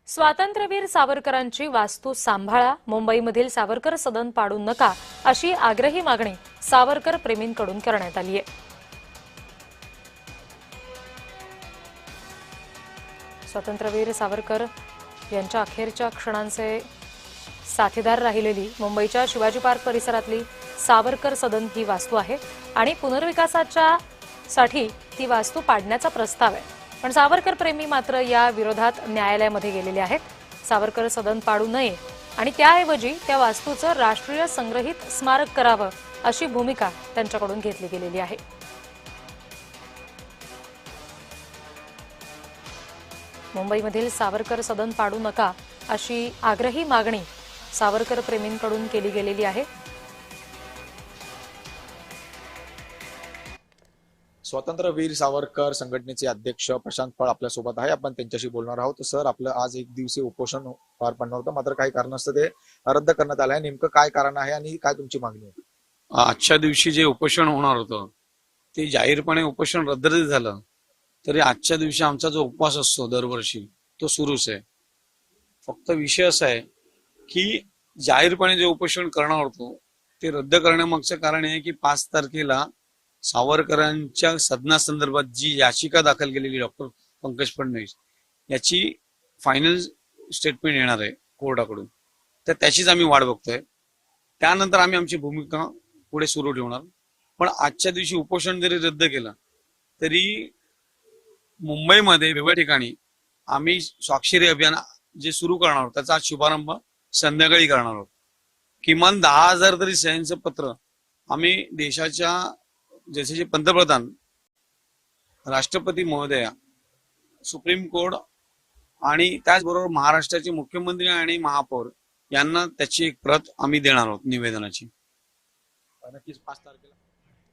स्वातंत्र्यवीर सावरकरांची वास्तू सांभाळा, मुंबईमधील सावरकर सदन पाडू नका, अशी आग्रही मागणी सावरकर प्रेमींकडून करण्यात आली आहे. स्वातंत्र्यवीर सावरकर यांच्या अखेरच्या क्षणांचे साथीदार राहिलेली मुंबईच्या शिवाजी पार्क परिसरातली सावरकर सदन ही वास्तू आहे आणि पुनर्विकासाच्या साठी ती वास्तू पाडण्याचा प्रस्ताव आहे. पण सावरकर प्रेमी मात्र या विरोधात न्यायालयामध्ये गेलेले आहेत. सावरकर सदन पाडू नये आणि त्याऐवजी त्या वास्तूचं राष्ट्रीय संग्रहित स्मारक करावं अशी भूमिका त्यांच्याकडून घेतली गेलेली आहे. मुंबईमधील सावरकर सदन पाडू नका अशी आग्रही मागणी सावरकर प्रेमींकडून केली गेलेली आहे. स्वातंत्र्यवीर सावरकर संघटनेचे अध्यक्ष प्रशांत फळ आपल्यासोबत आहे. आपण त्यांच्याशी बोलणार आहोत. सर, आपलं आज एक दिवसीय उपोषण पार पडणार होतं, मात्र काही कारणास्तव ते रद्द करण्यात आलं आहे. नेमकं काय कारण आहे आणि काय तुमची मागणी आहे? आजच्या दिवशी जे उपोषण होणार होतं ते जाहीरपणे उपोषण रद्द जरी झालं तरी आजच्या दिवशी आमचा जो उपवास असतो दरवर्षी तो सुरूच आहे. फक्त विषय असा आहे की जाहीरपणे जे उपोषण करणार होतो ते रद्द करण्यामागचं कारण आहे की 5 तारखेला सावरकरांच्या सदनासंदर्भात जी याचिका दाखल केलेली डॉक्टर पंकज फडणवीस याची फायनल स्टेटमेंट येणार आहे कोर्टाकडून, तर त्याचीच आम्ही वाट बघतोय. त्यानंतर आम्ही आमची भूमिका पुढे सुरू ठेवणार. पण आजच्या दिवशी उपोषण जरी रद्द केलं तरी मुंबईमध्ये वेगवेगळ्या ठिकाणी आम्ही स्वाक्षरी अभियान जे सुरू करणार आहोत त्याचा आज शुभारंभ संध्याकाळी करणार आहोत. किमान 10,000 तरी सह्यांचं पत्र आम्ही देशाच्या जसे पंतप्रधान, राष्ट्रपती महोदया, सुप्रीम कोर्ट आणि त्याचबरोबर महाराष्ट्राचे मुख्यमंत्री आणि महापौर यांना त्याची एक प्रत आम्ही देणार आहोत निवेदनाची. नक्कीच 5 तारखेला